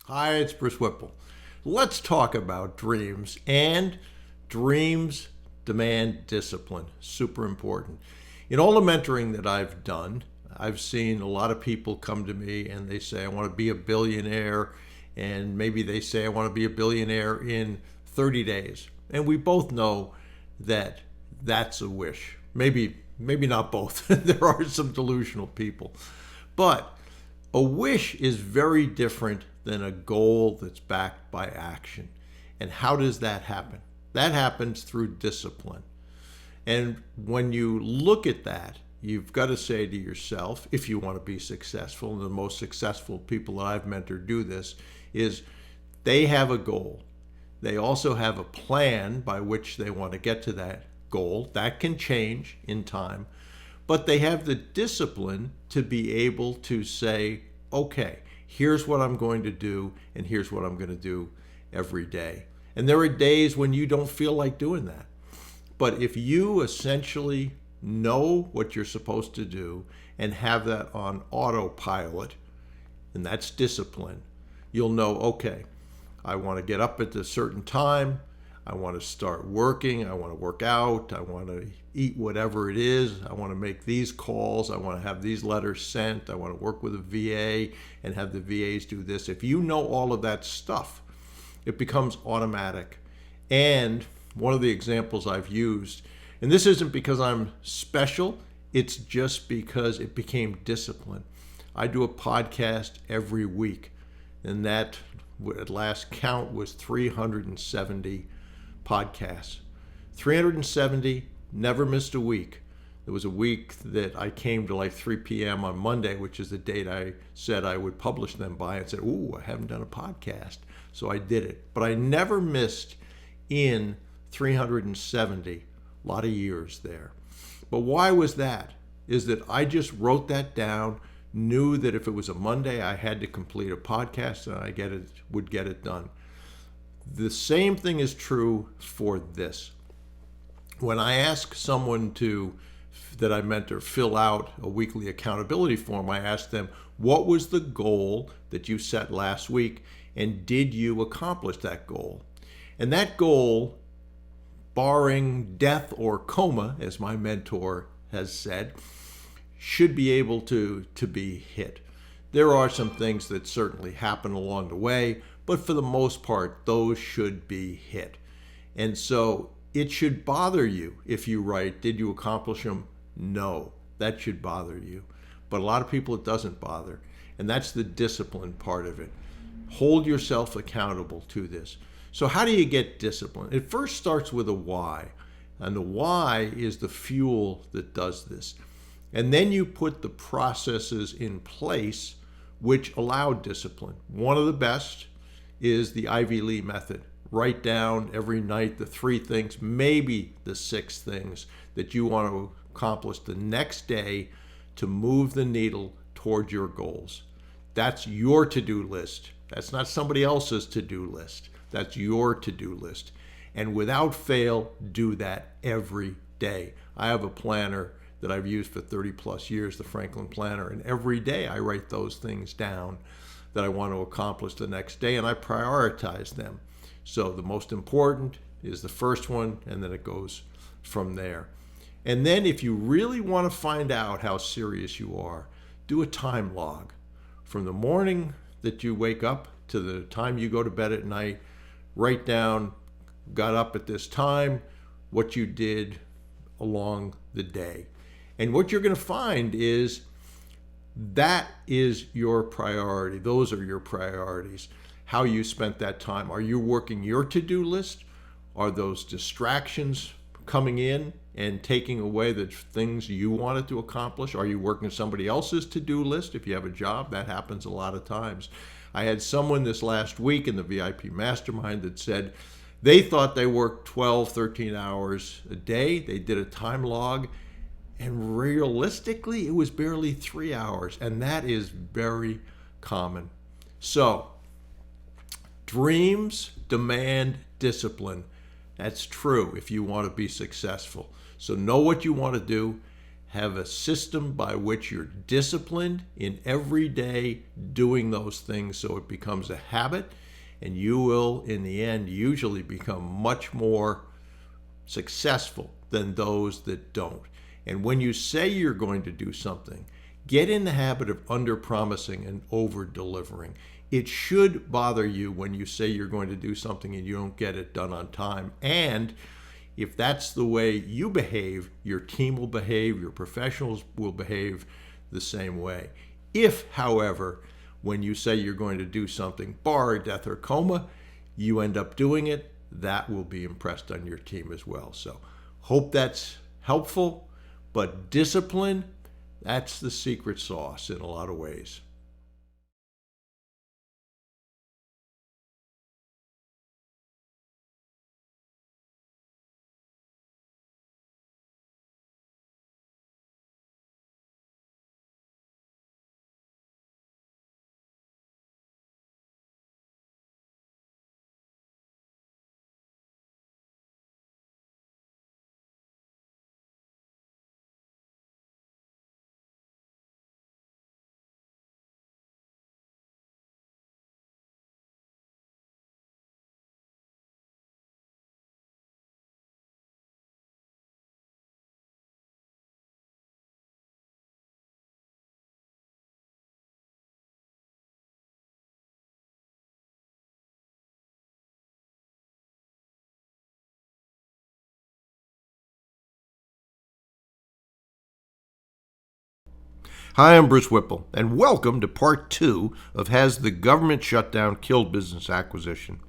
Hi, it's Bruce Whipple. Let's talk about dreams, and dreams demand discipline. Super important. In all the mentoring that I've done, I've seen a lot of people come to me and they say, I want to be a billionaire. And maybe they say, I want to be a billionaire in 30 days. And we both know that that's a wish. Maybe not both. There are some delusional people. But a wish is very different than a goal that's backed by action. And how does that happen? That happens through discipline. And when you look at that, you've got to say to yourself, if you want to be successful, and the most successful people that I've mentored do this, is they have a goal. They also have a plan by which they want to get to that goal. That can change in time. But they have the discipline to be able to say, okay, here's what I'm going to do, and here's what I'm going to do every day. And there are days when you don't feel like doing that. But if you essentially know what you're supposed to do and have that on autopilot, and that's discipline, you'll know, okay, I want to get up at a certain time. I want to start working. I want to work out. I want to eat whatever it is. I want to make these calls. I want to have these letters sent. I want to work with a VA and have the VAs do this. If you know all of that stuff, it becomes automatic. And one of the examples I've used, and this isn't because I'm special, it's just because it became discipline. I do a podcast every week, and that at last count was 370 podcasts. 370, never missed a week. There was a week that I came to like 3 p.m. on Monday, which is the date I said I would publish them by, and said, ooh, I haven't done a podcast. So I did it. But I never missed in 370, a lot of years there. But why was that? Is that I just wrote that down, knew that if it was a Monday, I had to complete a podcast, and I would get it done. The same thing is true for this. When I ask someone that I mentor fill out a weekly accountability form, I ask them, what was the goal that you set last week, and did you accomplish that goal? And that goal, barring death or coma, as my mentor has said, should be able to be hit. There are some things that certainly happen along the way, but for the most part, those should be hit. And so it should bother you if you write, did you accomplish them? No, that should bother you. But a lot of people it doesn't bother. And that's the discipline part of it. Hold yourself accountable to this. So how do you get discipline? It first starts with a why. And the why is the fuel that does this. And then you put the processes in place which allow discipline. One of the best is the Ivy Lee method. Write down every night the 3 things, maybe the 6 things that you want to accomplish the next day to move the needle toward your goals. That's your to-do list. That's not somebody else's to-do list. That's your to-do list. And without fail, do that every day. I have a planner that I've used for 30 plus years, the Franklin Planner, and every day I write those things down that I want to accomplish the next day, and I prioritize them. So the most important is the first one, and then it goes from there. And then if you really want to find out how serious you are, do a time log. From the morning that you wake up to the time you go to bed at night, write down, got up at this time, what you did along the day. And what you're going to find is that is your priority. Those are your priorities. How you spent that time. Are you working your to-do list? Are those distractions coming in and taking away the things you wanted to accomplish? Are you working somebody else's to-do list? If you have a job, that happens a lot of times. I had someone this last week in the VIP Mastermind that said they thought they worked 12, 13 hours a day. They did a time log, and realistically, it was barely 3 hours, and that is very common. So, dreams demand discipline. That's true if you want to be successful. So know what you want to do, have a system by which you're disciplined in every day doing those things so it becomes a habit, and you will, in the end, usually become much more successful than those that don't. And when you say you're going to do something, get in the habit of under-promising and over-delivering. It should bother you when you say you're going to do something and you don't get it done on time. And if that's the way you behave, your team will behave, your professionals will behave the same way. If, however, when you say you're going to do something, bar death or coma, you end up doing it, that will be impressed on your team as well. So hope that's helpful, but discipline, that's the secret sauce in a lot of ways. Hi, I'm Bruce Whipple, and welcome to part 2 of Has the Government Shutdown Killed Business Acquisition?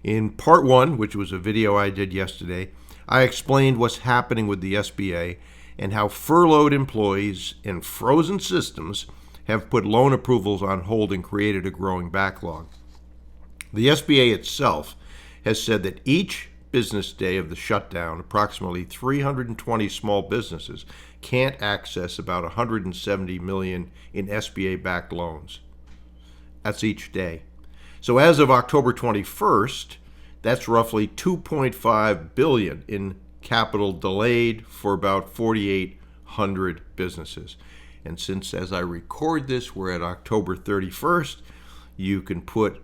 In part 1, which was a video I did yesterday, I explained what's happening with the SBA and how furloughed employees and frozen systems have put loan approvals on hold and created a growing backlog. The SBA itself has said that each business day of the shutdown, approximately 320 small businesses can't access about 170 million in SBA-backed loans. That's each day. So as of October 21st, that's roughly 2.5 billion in capital delayed for about 4,800 businesses. And since, as I record this, we're at October 31st, you can put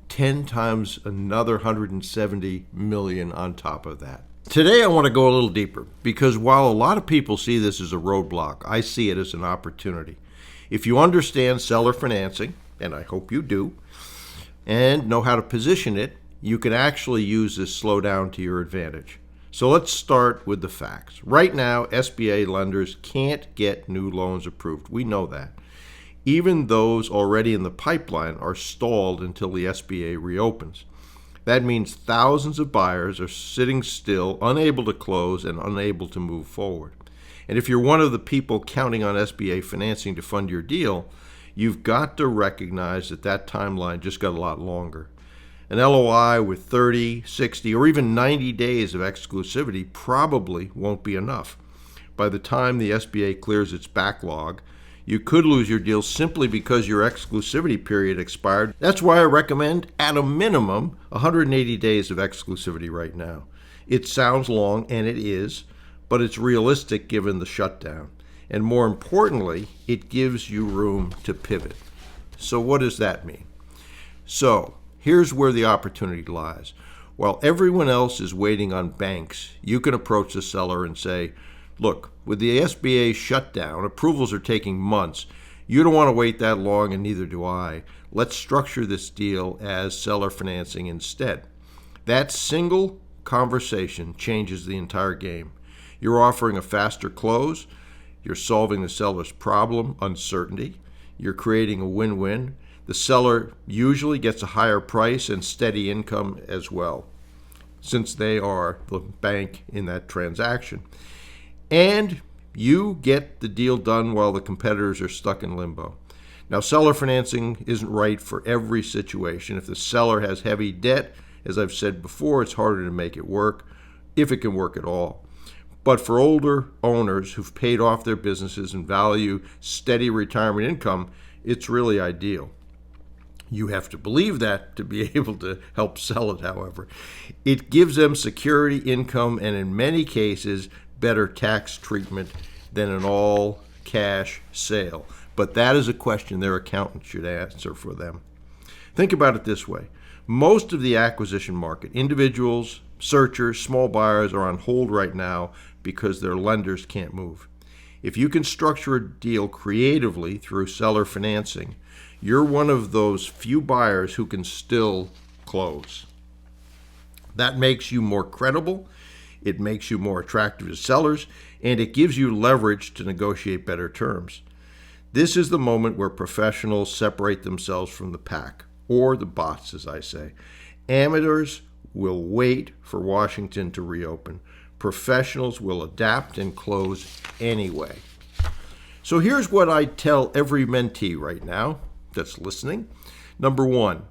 10 times another 170 million on top of that. Today I want to go a little deeper because while a lot of people see this as a roadblock, I see it as an opportunity. If you understand seller financing, and I hope you do, and know how to position it, you can actually use this slowdown to your advantage. So let's start with the facts. Right now, SBA lenders can't get new loans approved. We know that. Even those already in the pipeline are stalled until the SBA reopens. That means thousands of buyers are sitting still, unable to close and unable to move forward. And if you're one of the people counting on SBA financing to fund your deal, you've got to recognize that that timeline just got a lot longer. An LOI with 30, 60, or even 90 days of exclusivity probably won't be enough. By the time the SBA clears its backlog, you could lose your deal simply because your exclusivity period expired. That's why I recommend, at a minimum, 180 days of exclusivity right now. It sounds long, and it is, but it's realistic given the shutdown. And more importantly, it gives you room to pivot. So what does that mean? So here's where the opportunity lies. While everyone else is waiting on banks, you can approach the seller and say, look, with the SBA shutdown, approvals are taking months. You don't want to wait that long, and neither do I. Let's structure this deal as seller financing instead. That single conversation changes the entire game. You're offering a faster close. You're solving the seller's problem, uncertainty. You're creating a win-win. The seller usually gets a higher price and steady income as well, since they are the bank in that transaction. And you get the deal done while the competitors are stuck in limbo. Now, seller financing isn't right for every situation. If the seller has heavy debt, as I've said before, it's harder to make it work, if it can work at all. But for older owners who've paid off their businesses and value steady retirement income, it's really ideal. You have to believe that to be able to help sell it, however. It gives them security, income, and in many cases, better tax treatment than an all-cash sale. But that is a question their accountant should answer for them. Think about it this way. Most of the acquisition market, individuals, searchers, small buyers are on hold right now because their lenders can't move. If you can structure a deal creatively through seller financing, you're one of those few buyers who can still close. That makes you more credible, it makes you more attractive to sellers, and it gives you leverage to negotiate better terms. This is the moment where professionals separate themselves from the pack, or the bots, as I say. Amateurs will wait for Washington to reopen. Professionals will adapt and close anyway. So here's what I tell every mentee right now that's listening. Number one,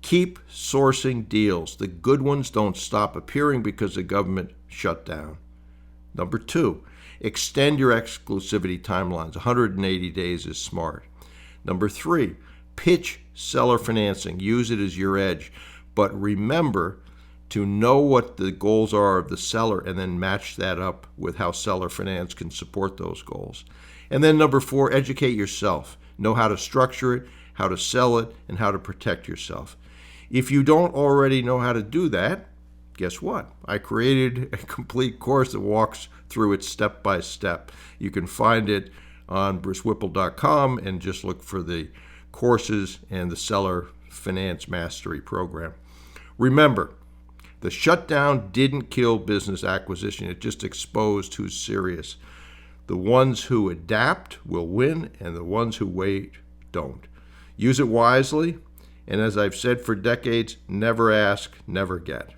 keep sourcing deals. The good ones don't stop appearing because the government shut down. Number two, extend your exclusivity timelines. 180 days is smart. Number three, pitch seller financing. Use it as your edge. But remember to know what the goals are of the seller and then match that up with how seller finance can support those goals. And then number four, educate yourself. Know how to structure it, how to sell it, and how to protect yourself. If you don't already know how to do that, guess what? I created a complete course that walks through it step by step. You can find it on brucewhipple.com and just look for the courses and the Seller Finance Mastery program. Remember, the shutdown didn't kill business acquisition. It just exposed who's serious. The ones who adapt will win, and the ones who wait don't. Use it wisely, and as I've said for decades, never ask, never get.